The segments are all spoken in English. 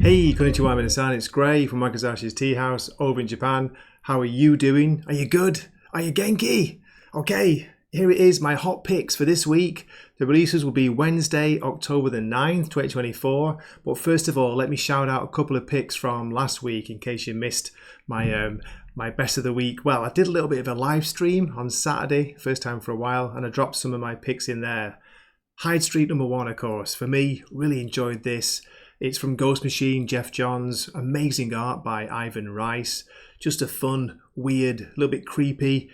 Hey, konnichiwa minasan, it's Gray from Wakizashi's Teahouse over in Japan. How are you doing? Are you good? Are you genki? Okay, here it is, my hot picks for this week. The releases will be Wednesday, October the 9th, 2024. But first of all, let me shout out a couple of picks from last week in case you missed my best of the week. Well, I did a little bit of a live stream on Saturday, first time for a while, and I dropped some of my picks in there. Hyde Street number 1, of course. For me, really enjoyed this. It's from Ghost Machine, Jeff Johns. Amazing art by Ivan Rice. Just a fun, weird, a little bit creepy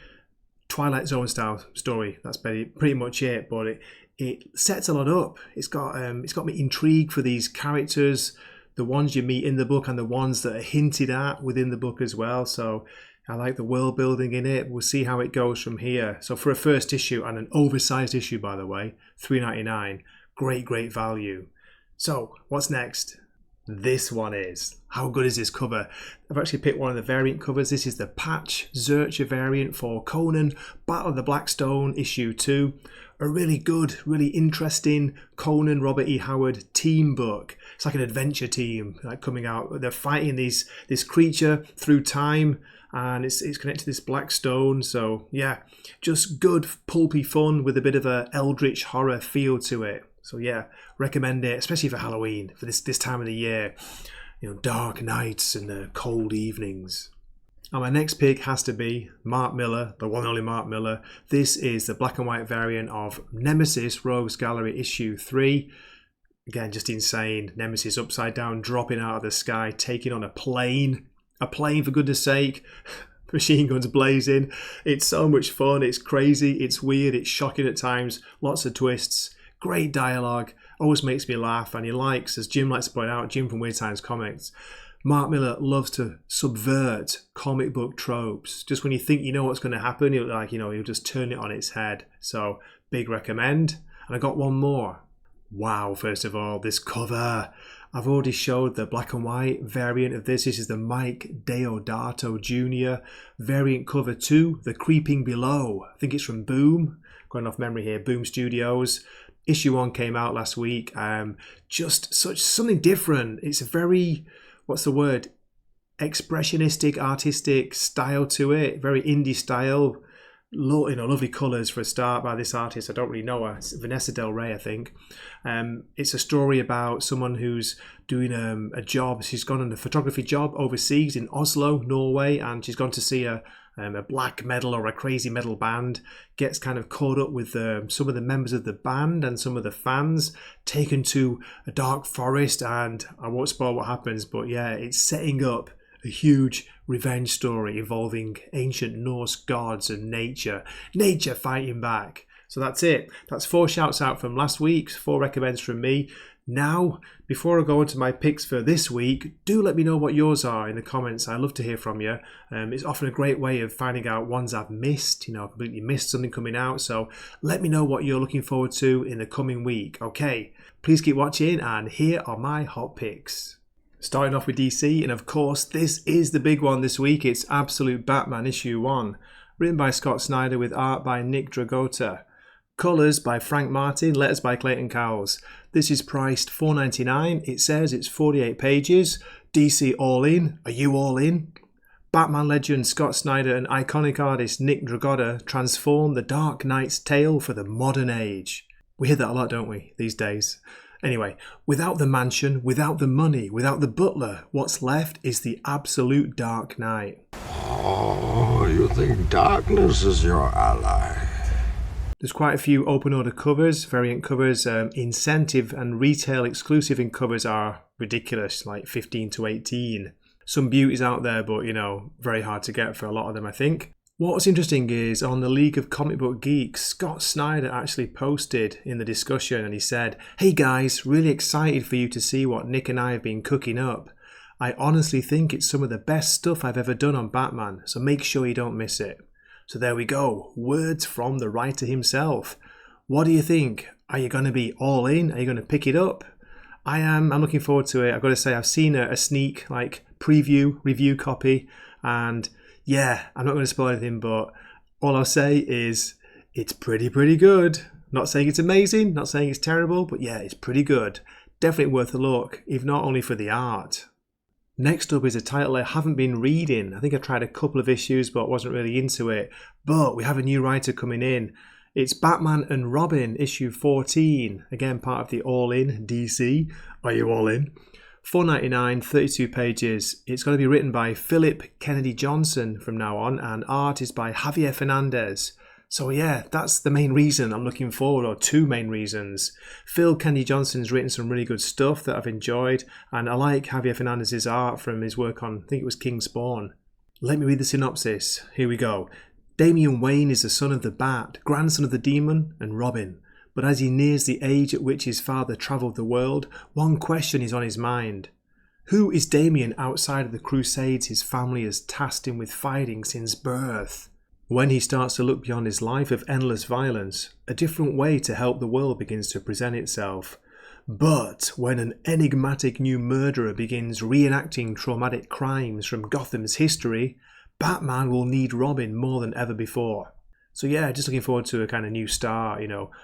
Twilight Zone style story. That's pretty much it. But it sets a lot up. It's got me intrigued for these characters, the ones you meet in the book and the ones that are hinted at within the book as well. So I like the world building in it. We'll see how it goes from here. So for a first issue, and an oversized issue by the way, $3.99. Great value. So, what's next? This one is. How good is this cover? I've actually picked one of the variant covers. This is the Patch Zercher variant for Conan, Battle of the Blackstone, issue 2. A really good, really interesting Conan, Robert E. Howard team book. It's like an adventure team coming out. They're fighting this creature through time, and it's connected to this black stone. So, yeah, just good, pulpy fun with a bit of a eldritch horror feel to it. So yeah, recommend it, especially for Halloween, for this time of the year. You know, dark nights and cold evenings. And my next pick has to be Mark Millar, the one and only Mark Millar. This is the black and white variant of Nemesis Rogues Gallery issue 3. Again, just insane. Nemesis upside down, dropping out of the sky, taking on a plane. A plane, for goodness sake. Machine guns blazing. It's so much fun. It's crazy. It's weird. It's shocking at times. Lots of twists. Great dialogue, always makes me laugh, and he likes, as Jim likes to point out, Jim from Weird Times Comics, Mark Millar loves to subvert comic book tropes. Just when you think you know what's going to happen, he'll just turn it on its head. So, big recommend. And I got one more. Wow, first of all, this cover. I've already showed the black and white variant of this. This is the Mike Deodato Jr. variant cover 2, The Creeping Below. I think it's from Boom. Going off memory here, Boom Studios. Issue 1 came out last week. Just something different. It's a very, expressionistic, artistic style to it. Very indie style. Lovely colours for a start by this artist. I don't really know her. It's Vanessa Del Rey, I think. It's a story about someone who's doing a job. She's gone on a photography job overseas in Oslo, Norway, and she's gone to see a black metal or a crazy metal band, gets kind of caught up with some of the members of the band and some of the fans, taken to a dark forest, and I won't spoil what happens, but yeah, it's setting up a huge revenge story involving ancient Norse gods and nature fighting back. So that's it. That's 4 shouts out from last week, 4 recommends from me. Now, before I go into my picks for this week, do let me know what yours are in the comments. I love to hear from you. It's often a great way of finding out ones I've missed, completely missed something coming out. So let me know what you're looking forward to in the coming week. Okay, please keep watching, and here are my hot picks. Starting off with DC, and of course, this is the big one this week. It's Absolute Batman issue 1, written by Scott Snyder with art by Nick Dragotta. Colours by Frank Martin, letters by Clayton Cowles. This is priced $4.99. It says it's 48 pages. DC all in. Are you all in? Batman legend Scott Snyder and iconic artist Nick Dragotta transform the Dark Knight's tale for the modern age. We hear that a lot, don't we, these days? Anyway, without the mansion, without the money, without the butler, what's left is the absolute Dark Knight. Oh, you think darkness is your ally? There's quite a few open order covers, variant covers. Incentive and retail exclusive in covers are ridiculous, like 15 to 18. Some beauties out there, but very hard to get for a lot of them, I think. What's interesting is on the League of Comic Book Geeks, Scott Snyder actually posted in the discussion, and he said, "Hey guys, really excited for you to see what Nick and I have been cooking up. I honestly think it's some of the best stuff I've ever done on Batman, so make sure you don't miss it." So there we go, words from the writer himself. What do you think? Are you going to be all in? Are you going to pick it up? I am. I'm looking forward to it. I've got to say, I've seen a sneak preview, review copy, and yeah, I'm not going to spoil anything, but all I'll say is it's pretty good. Not saying it's amazing, not saying it's terrible, but yeah, it's pretty good. Definitely worth a look, if not only for the art. Next up is a title I haven't been reading. I think I tried a couple of issues but wasn't really into it. But we have a new writer coming in. It's Batman and Robin, issue 14. Again, part of the All-In DC. Are you all in? $4.99, 32 pages. It's going to be written by Philip Kennedy Johnson from now on, and art is by Javier Fernandez. So yeah, that's the main reason I'm looking forward, or two main reasons. Phil Kennedy Johnson's written some really good stuff that I've enjoyed, and I like Javier Fernandez's art from his work on, I think it was King Spawn. Let me read the synopsis. Here we go. Damian Wayne is the son of the Bat, grandson of the Demon, and Robin. But as he nears the age at which his father travelled the world, one question is on his mind. Who is Damian outside of the Crusades his family has tasked him with fighting since birth? When he starts to look beyond his life of endless violence, a different way to help the world begins to present itself. But when an enigmatic new murderer begins reenacting traumatic crimes from Gotham's history, Batman will need Robin more than ever before. So yeah, just looking forward to a kind of new start,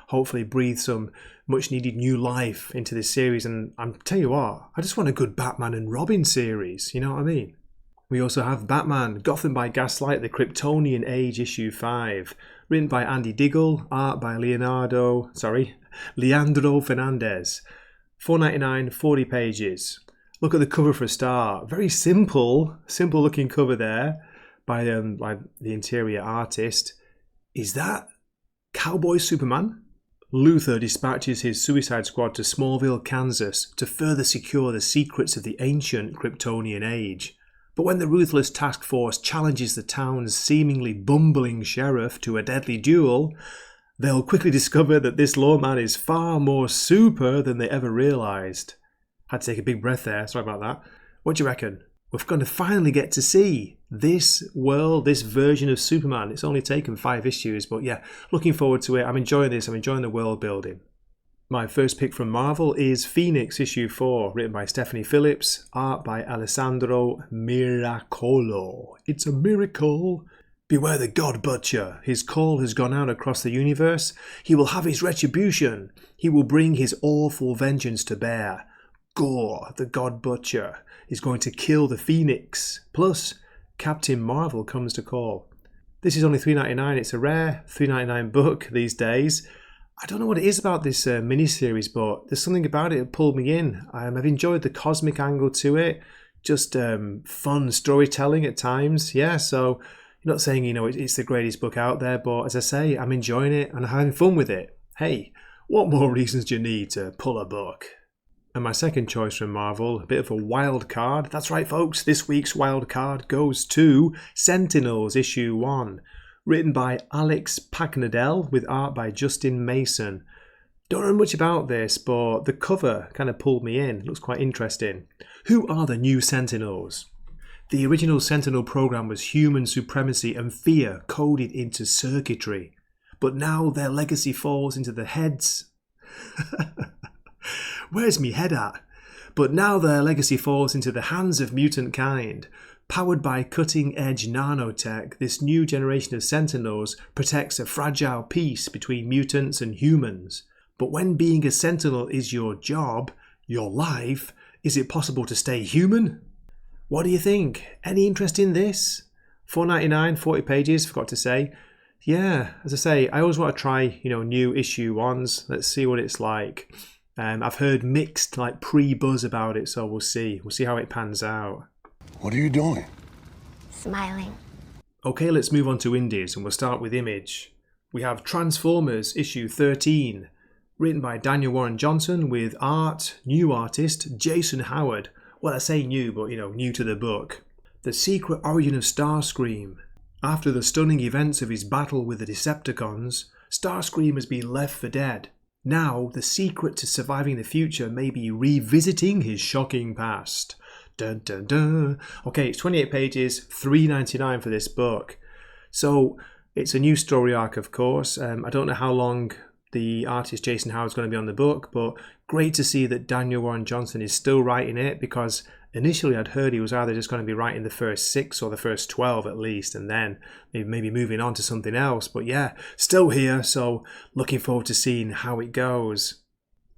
hopefully breathe some much needed new life into this series. And I'm tell you what, I just want a good Batman and Robin series, you know what I mean? We also have Batman, Gotham by Gaslight, the Kryptonian Age, issue 5. Written by Andy Diggle, art by Leandro Fernandez. $4.99, 40 pages. Look at the cover for a start. Very simple looking cover there by the interior artist. Is that Cowboy Superman? Luthor dispatches his Suicide Squad to Smallville, Kansas to further secure the secrets of the ancient Kryptonian Age. But when the ruthless task force challenges the town's seemingly bumbling sheriff to a deadly duel, they'll quickly discover that this lawman is far more super than they ever realised. Had to take a big breath there, sorry about that. What do you reckon? We're going to finally get to see this world, this version of Superman. It's only taken 5 issues, but yeah, looking forward to it. I'm enjoying this. I'm enjoying the world building. My first pick from Marvel is Phoenix issue 4, written by Stephanie Phillips, art by Alessandro Miracolo. It's a miracle. Beware the God Butcher. His call has gone out across the universe. He will have his retribution. He will bring his awful vengeance to bear. Gore, the God Butcher, is going to kill the Phoenix. Plus, Captain Marvel comes to call. This is only $3.99. It's a rare $3.99 book these days. I don't know what it is about this miniseries, but there's something about it that pulled me in. I've enjoyed the cosmic angle to it. Just fun storytelling at times. Yeah, so you're not saying, it's the greatest book out there, but as I say, I'm enjoying it and having fun with it. Hey, what more reasons do you need to pull a book? And my second choice from Marvel, a bit of a wild card. That's right, folks, this week's wild card goes to Sentinels issue 1. Written by Alex Packnadel with art by Justin Mason. Don't know much about this, but the cover kind of pulled me in. It looks quite interesting. Who are the new Sentinels? The original Sentinel program was human supremacy and fear coded into circuitry. But now their legacy falls into the heads... Where's me head at? But now their legacy falls into the hands of mutant kind. Powered by cutting-edge nanotech, this new generation of Sentinels protects a fragile peace between mutants and humans. But when being a Sentinel is your job, your life, is it possible to stay human? What do you think? Any interest in this? $4.99, 40 pages, forgot to say. Yeah, as I say, I always want to try, new issue 1s. Let's see what it's like. I've heard mixed, pre-buzz about it, so we'll see. We'll see how it pans out. What are you doing? Smiling. Okay, let's move on to indies, and we'll start with Image. We have Transformers issue 13, written by Daniel Warren Johnson with art, new artist, Jason Howard. Well, I say new, but new to the book. The secret origin of Starscream. After the stunning events of his battle with the Decepticons, Starscream has been left for dead. Now, the secret to surviving the future may be revisiting his shocking past. Dun, dun, dun. Okay, it's 28 pages, $3.99 for this book. So, it's a new story arc, of course. I don't know how long the artist Jason Howard's going to be on the book, but great to see that Daniel Warren Johnson is still writing it, because initially I'd heard he was either just going to be writing the first 6 or the first 12 at least, and then maybe moving on to something else. But yeah, still here, so looking forward to seeing how it goes.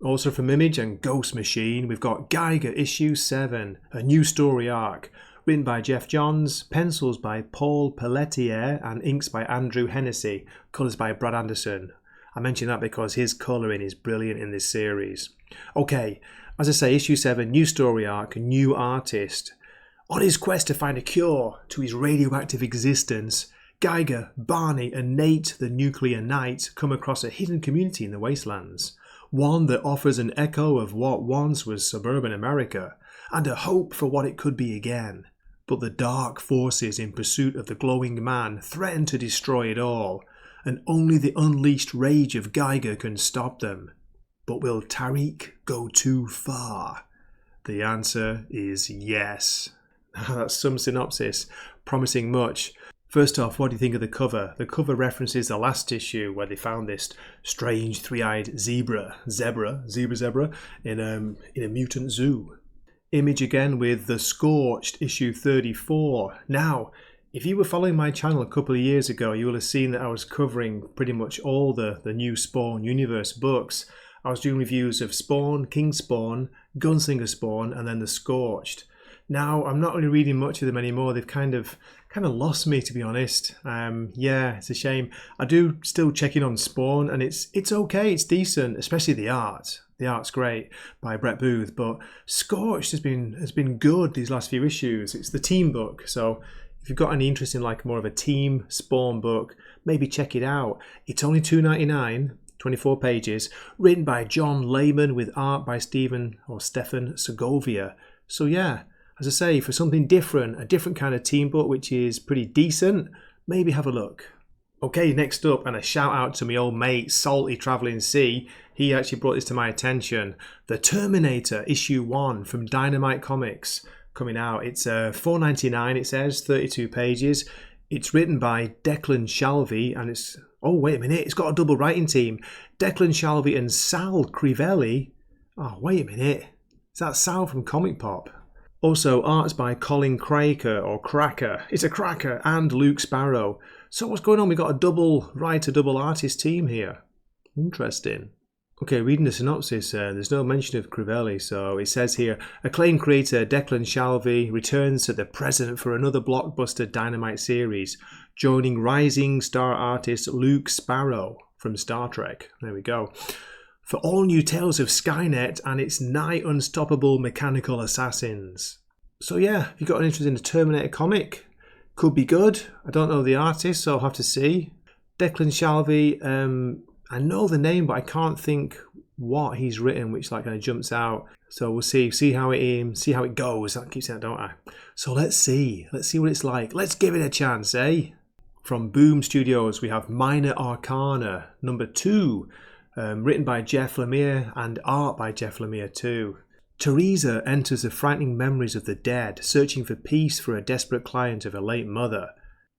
Also from Image and Ghost Machine, we've got Geiger issue 7, a new story arc, written by Jeff Johns, pencils by Paul Pelletier, and inks by Andrew Hennessy, colours by Brad Anderson. I mention that because his colouring is brilliant in this series. Okay, as I say, issue 7, new story arc, new artist. On his quest to find a cure to his radioactive existence, Geiger, Barney and Nate, the Nuclear Knight, come across a hidden community in the wastelands. One that offers an echo of what once was suburban America, and a hope for what it could be again. But the dark forces in pursuit of the glowing man threaten to destroy it all, and only the unleashed rage of Geiger can stop them. But will Tariq go too far? The answer is yes. That's some synopsis, promising much. First off, what do you think of the cover? The cover references the last issue where they found this strange three-eyed zebra in a mutant zoo. Image again with the Scorched issue 34. Now, if you were following my channel a couple of years ago, you will have seen that I was covering pretty much all the new Spawn universe books. I was doing reviews of Spawn, King Spawn, Gunslinger Spawn, and then the Scorched. Now, I'm not really reading much of them anymore. They've kind of lost me, to be honest. Yeah, it's a shame. I do still check in on Spawn, and it's okay, it's decent, especially the art. The art's great by Brett Booth, but Scorched has been good these last few issues. It's the team book, so if you've got any interest in like more of a team Spawn book, maybe check it out. It's only $2.99. 24 pages, written by John Layman with art by Stefan Segovia. So yeah, as I say, for something different, a different kind of team book which is pretty decent, maybe have a look. Okay, next up, and a shout out to my old mate Salty Travelling Sea. He actually brought this to my attention. The Terminator issue 1 from Dynamite Comics coming out. It's $4.99, it says, 32 pages. It's written by Declan Shalvey, and it's... Oh, wait a minute, it's got a double writing team. Declan Shalvey and Sal Crivelli. Oh, wait a minute. Is that Sal from Comic Pop? Also, art's by Colin Cracker. It's a Cracker, and Luke Sparrow. So what's going on? We've got a double writer, double artist team here. Interesting. Okay, reading the synopsis, there's no mention of Crivelli, so it says here, acclaimed creator Declan Shalvey returns to the present for another blockbuster Dynamite series, joining rising star artist Luke Sparrow from Star Trek. There we go. For all new tales of Skynet and its nigh unstoppable mechanical assassins. So yeah, if you've got an interest in the Terminator comic, could be good. I don't know the artist, so I'll have to see. Declan Shalvey, I know the name, but I can't think what he's written, which like kind of jumps out. So we'll see how it goes. I keep saying that, don't I? So let's see what it's like. Let's give it a chance, eh? From Boom Studios, we have Minor Arcana number 2, written by Jeff Lemire and art by Jeff Lemire too. Teresa enters the frightening memories of the dead, searching for peace for a desperate client of her late mother.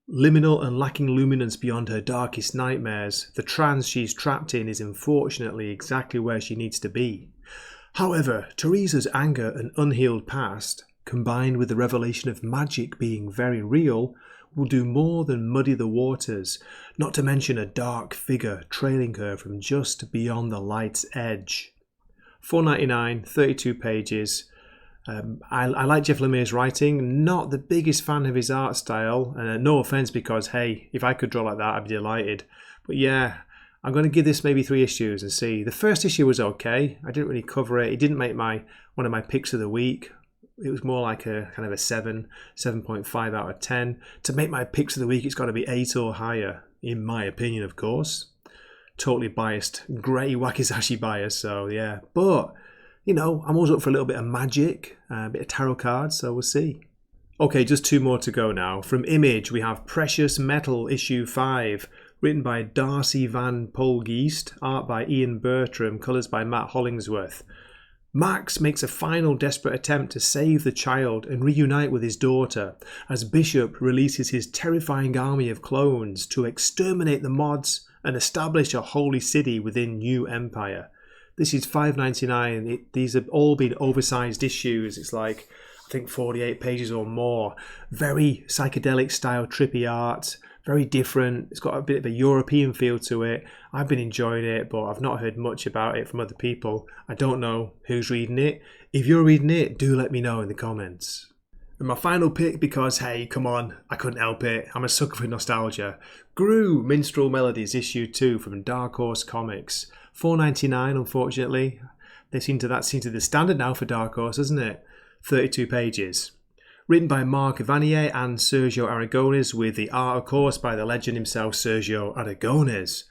Liminal and lacking luminance beyond her darkest nightmares, the trance she's trapped in is unfortunately exactly where she needs to be. However, Teresa's anger and unhealed past, combined with the revelation of magic being very real, will do more than muddy the waters, not to mention a dark figure trailing her from just beyond the light's edge. $4.99, 32 pages. I like Jeff Lemire's writing. Not the biggest fan of his art style, and no offense, because hey, if I could draw like that, I'd be delighted. But yeah, I'm going to give this maybe 3 issues and see. The first issue was okay. I didn't really cover it. It didn't make one of my picks of the week. It was more like a kind of a 7.5 out of 10. To make my picks of the week, it's got to be 8 or higher, in my opinion, of course. Totally biased, grey Wakizashi bias. So yeah, but. You know, I'm always up for a little bit of magic, a bit of tarot cards, so we'll see. Okay, just 2 more to go now. From Image, we have Precious Metal issue 5, written by Darcy Van Polgeest, art by Ian Bertram, colours by Matt Hollingsworth. Max makes a final desperate attempt to save the child and reunite with his daughter, as Bishop releases his terrifying army of clones to exterminate the mods and establish a holy city within New Empire. This is $5.99. These have all been oversized issues. It's like, I think 48 pages or more. Very psychedelic style, trippy art. Very different. It's got a bit of a European feel to it. I've been enjoying it, but I've not heard much about it from other people. I don't know who's reading it. If you're reading it, do let me know in the comments. And my final pick, because hey, come on, I couldn't help it. I'm a sucker for nostalgia. Gru, Minstrel Melodies, issue 2 from Dark Horse Comics. $4.99, unfortunately. That seems to be the standard now for Dark Horse, isn't it? 32 pages. Written by Mark Vanier and Sergio Aragones, with the art, of course, by the legend himself, Sergio Aragones.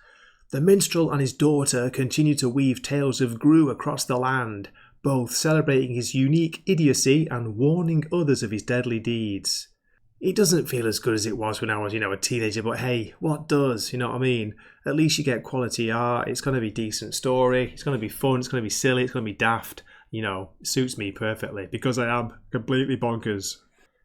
The minstrel and his daughter continue to weave tales of Gru across the land, both celebrating his unique idiocy and warning others of his deadly deeds. It doesn't feel as good as it was when I was, a teenager, but hey, what does? You know what I mean? At least you get quality art. It's going to be a decent story. It's going to be fun. It's going to be silly. It's going to be daft. It suits me perfectly because I am completely bonkers.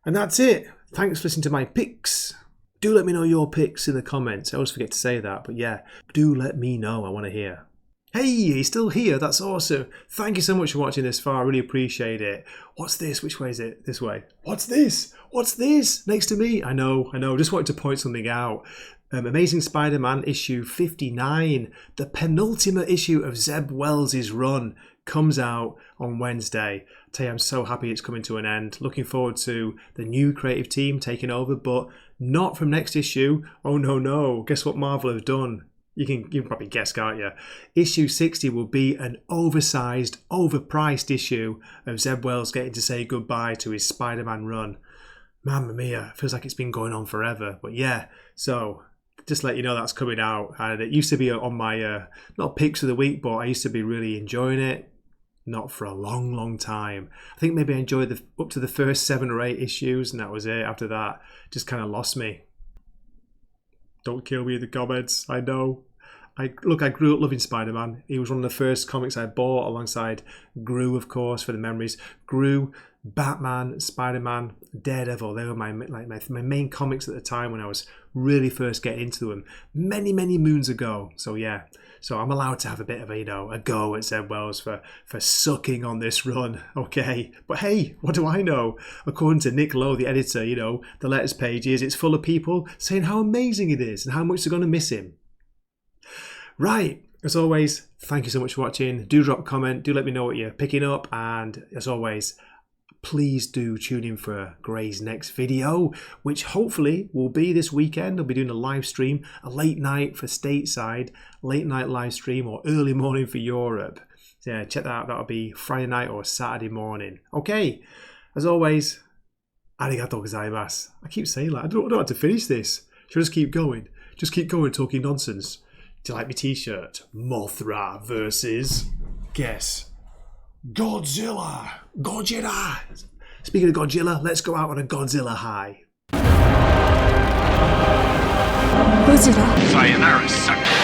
And that's it. Thanks for listening to my picks. Do let me know your picks in the comments. I always forget to say that, but yeah, do let me know. I want to hear. Hey, he's still here. That's awesome. Thank you so much for watching this far. I really appreciate it. What's this? Which way is it? This way. What's this? What's this? Next to me? I know. Just wanted to point something out. Amazing Spider-Man issue 59, the penultimate issue of Zeb Wells' run, comes out on Wednesday. I tell you, I'm so happy it's coming to an end. Looking forward to the new creative team taking over, but not from next issue. Oh no. Guess what Marvel have done? You can probably guess, can't you? Issue 60 will be an oversized, overpriced issue of Zeb Wells getting to say goodbye to his Spider-Man run. Mamma mia, feels like it's been going on forever. But yeah, so just let you know that's coming out. And it used to be on my, not picks of the week, but I used to be really enjoying it. Not for a long time. I think maybe I enjoyed up to the first 7 or 8 issues, and that was it. After that, just kind of lost me. Don't kill me in the comments. I know. I grew up loving Spider-Man. He was one of the first comics I bought alongside Gru, of course, for the memories. Gru, Batman, Spider-Man, Daredevil. They were my main comics at the time when I was really first getting into them many moons ago. So yeah, so I'm allowed to have a bit of a go at Zeb Wells for sucking on this run, okay? But hey, what do I know? According to Nick Lowe, the editor, the letters page it's full of people saying how amazing it is and how much they're going to miss him. Right, as always, thank you so much for watching. Do drop a comment, do let me know what you're picking up, and as always, please do tune in for Gray's next video, which hopefully will be this weekend. I'll be doing a live stream, a late night for stateside, late night live stream, or early morning for Europe. So yeah, check that out. That'll be Friday night or Saturday morning. Okay, as always, arigatou gozaimasu. I keep saying that. I don't know how to finish this. Should I just keep going? Just keep going talking nonsense. Do you like my t-shirt? Mothra versus, guess, Godzilla. Speaking of Godzilla, let's go out on a Godzilla high. Godzilla. Sayonara, sucker.